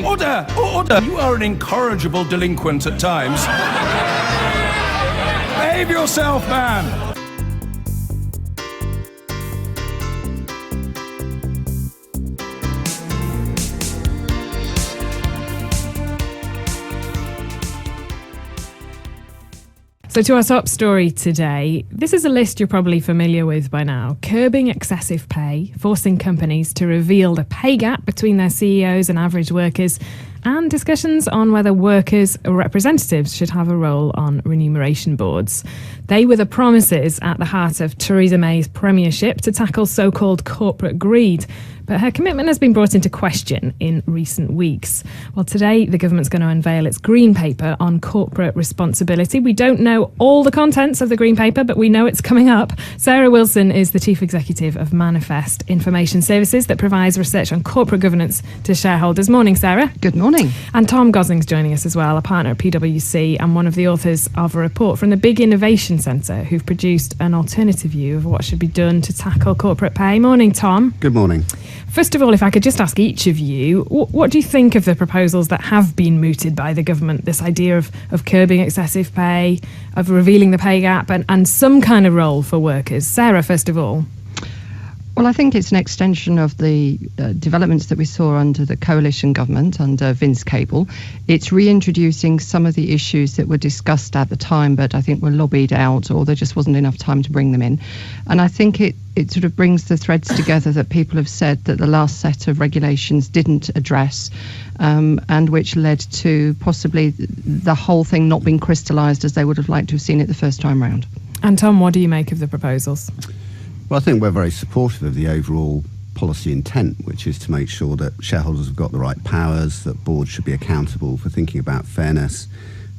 Order! Order! You are an incorrigible delinquent at times. Behave yourself, man! So to our top story today, this is a list you're probably familiar with by now. Curbing excessive pay, forcing companies to reveal the pay gap between their CEOs and average workers, and discussions on whether workers' representatives should have a role on remuneration boards. They were the promises at the heart of Theresa May's premiership to tackle so-called corporate greed. But her commitment has been brought into question in recent weeks. Well, today the government's going to unveil its Green Paper on corporate responsibility. We don't know all the contents of the Green Paper, but we know it's coming up. Sarah Wilson is the Chief Executive of Manifest Information Services that provides research on corporate governance to shareholders. Morning, Sarah. Good morning. And Tom Gosling's joining us as well, a partner at PwC and one of the authors of a report from the Big Innovation Centre, who've produced an alternative view of what should be done to tackle corporate pay. Morning, Tom. Good morning. First of all, if I could just ask each of you, what do you think of the proposals that have been mooted by the government? This idea of curbing excessive pay, of revealing the pay gap and some kind of role for workers. Sarah, first of all. Well, I think it's an extension of the developments that we saw under the coalition government, under Vince Cable. It's reintroducing some of the issues that were discussed at the time, but I think were lobbied out, or there just wasn't enough time to bring them in. And I think it sort of brings the threads together that people have said that the last set of regulations didn't address, and which led to possibly the whole thing not being crystallised as they would have liked to have seen it the first time round. And Tom, what do you make of the proposals? Well, I think we're very supportive of the overall policy intent, which is to make sure that shareholders have got the right powers, that boards should be accountable for thinking about fairness,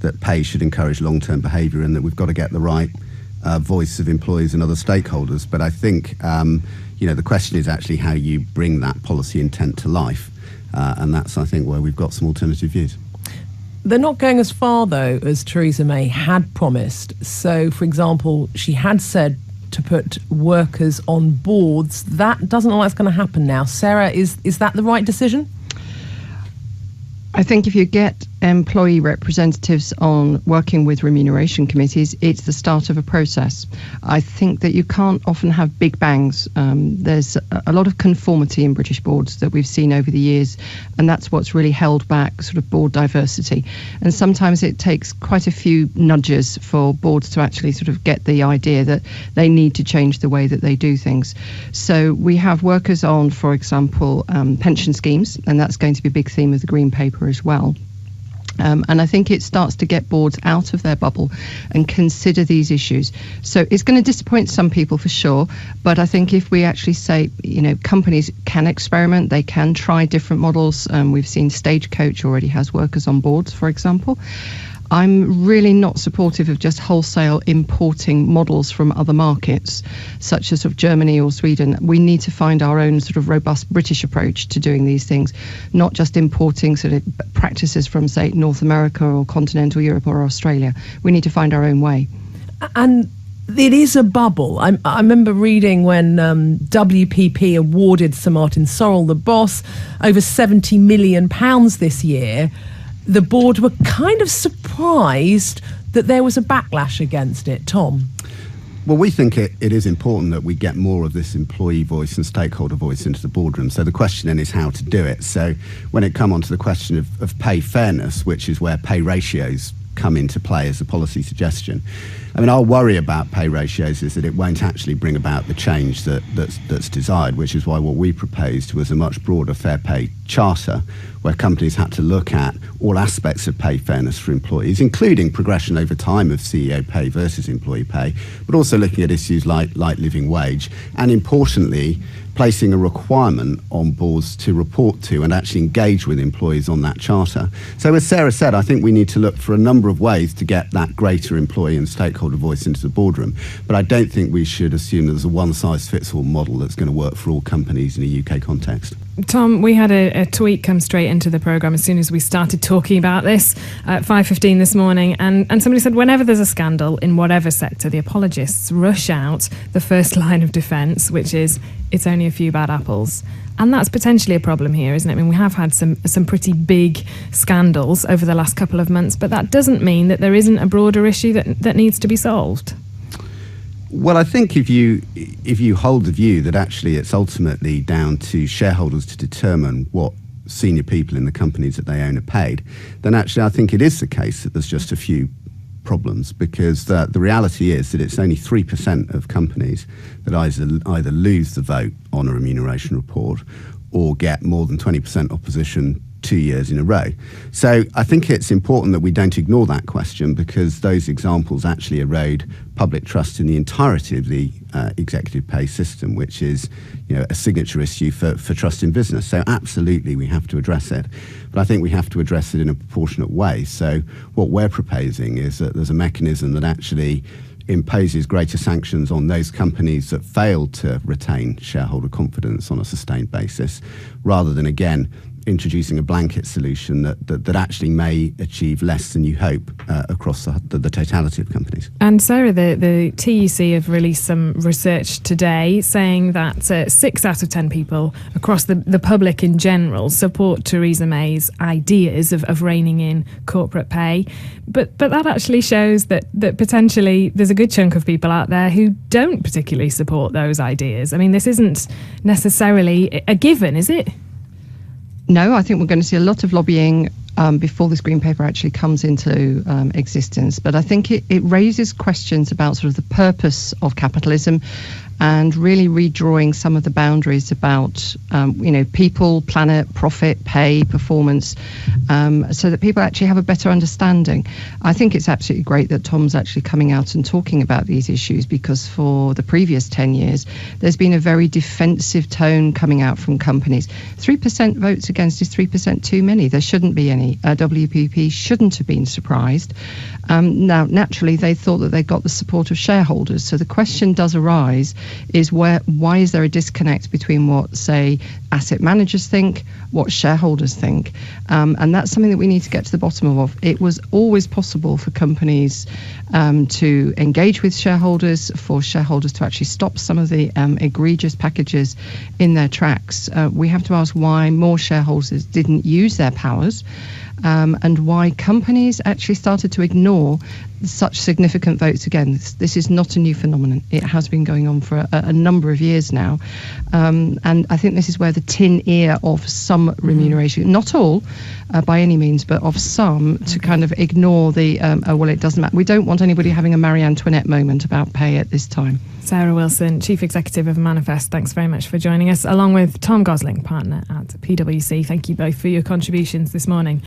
that pay should encourage long-term behaviour, and that we've got to get the right voice of employees and other stakeholders. But I think, the question is actually how you bring that policy intent to life. And that's, I think, where we've got some alternative views. They're not going as far, though, as Theresa May had promised. So, for example, she had said to put workers on boards. That doesn't look like it's going to happen now. Sarah, is that the right decision? I think if you get employee representatives on working with remuneration committees, it's the start of a process. I think that you can't often have big bangs. There's a lot of conformity in British boards that we've seen over the years, and that's what's really held back sort of board diversity. And sometimes it takes quite a few nudges for boards to actually sort of get the idea that they need to change the way that they do things. So we have workers on, for example, pension schemes, and that's going to be a big theme of the Green Paper as well. And I think it starts to get boards out of their bubble and consider these issues. So it's going to disappoint some people for sure, but I think if we actually say, companies can experiment, they can try different models. We've seen Stagecoach already has workers on boards, for example. I'm really not supportive of just wholesale importing models from other markets, such as of Germany or Sweden. We need to find our own sort of robust British approach to doing these things, not just importing sort of practices from, say, North America or continental Europe or Australia. We need to find our own way. And it is a bubble. I remember reading when WPP awarded Sir Martin Sorrell, the boss, over £70 million this year. The board were kind of surprised that there was a backlash against it. Tom? Well, we think it is important that we get more of this employee voice and stakeholder voice into the boardroom. So the question then is how to do it. So when it comes on to the question of pay fairness, which is where pay ratios come into play as a policy suggestion. I mean, our worry about pay ratios is that it won't actually bring about the change that's desired, which is why what we proposed was a much broader fair pay charter, where companies had to look at all aspects of pay fairness for employees, including progression over time of CEO pay versus employee pay, but also looking at issues like living wage, and importantly, placing a requirement on boards to report to and actually engage with employees on that charter. So as Sarah said, I think we need to look for a number of ways to get that greater employee and stakeholder voice into the boardroom. But I don't think we should assume that there's a one-size-fits-all model that's going to work for all companies in a UK context. Tom, we had a tweet come straight into the programme as soon as we started talking about this at 5:15 this morning, and somebody said whenever there's a scandal in whatever sector, the apologists rush out the first line of defence, which is it's only a few bad apples. And that's potentially a problem here, isn't it? I mean, we have had some pretty big scandals over the last couple of months, but that doesn't mean that there isn't a broader issue that needs to be solved. Well, I think if you hold the view that actually it's ultimately down to shareholders to determine what senior people in the companies that they own are paid, then actually I think it is the case that there's just a few problems, because the reality is that it's only 3% of companies that either lose the vote on a remuneration report or get more than 20% opposition 2 years in a row. So I think it's important that we don't ignore that question, because those examples actually erode public trust in the entirety of the executive pay system, which is, a signature issue for trust in business. So absolutely we have to address it, but I think we have to address it in a proportionate way. So what we're proposing is that there's a mechanism that actually imposes greater sanctions on those companies that fail to retain shareholder confidence on a sustained basis, rather than, again, introducing a blanket solution that actually may achieve less than you hope across the totality of companies. And Sarah, the TUC have released some research today saying that 6 out of 10 people across the public in general support Theresa May's ideas of reining in corporate pay. But that actually shows that potentially there's a good chunk of people out there who don't particularly support those ideas. I mean, this isn't necessarily a given, is it? No, I think we're going to see a lot of lobbying before this green paper actually comes into existence. But I think it raises questions about sort of the purpose of capitalism, and really redrawing some of the boundaries about, people, planet, profit, pay, performance, so that people actually have a better understanding. I think it's absolutely great that Tom's actually coming out and talking about these issues, because for the previous 10 years, there's been a very defensive tone coming out from companies. 3% votes against is 3% too many. There shouldn't be any. WPP shouldn't have been surprised. Now, naturally, they thought that they got the support of shareholders. So the question does arise, is why is there a disconnect between what, say, asset managers think, what shareholders think? And that's something that we need to get to the bottom of. It was always possible for companies to engage with shareholders, for shareholders to actually stop some of the egregious packages in their tracks. We have to ask why more shareholders didn't use their powers, and why companies actually started to ignore such significant votes. Again, this is not a new phenomenon. It has been going on for a number of years now. And I think this is where the tin ear of some remuneration, not all by any means, but of some, to kind of ignore the, it doesn't matter. We don't want anybody having a Marie Antoinette moment about pay at this time. Sarah Wilson, Chief Executive of Manifest, thanks very much for joining us, along with Tom Gosling, partner at PwC. Thank you both for your contributions this morning.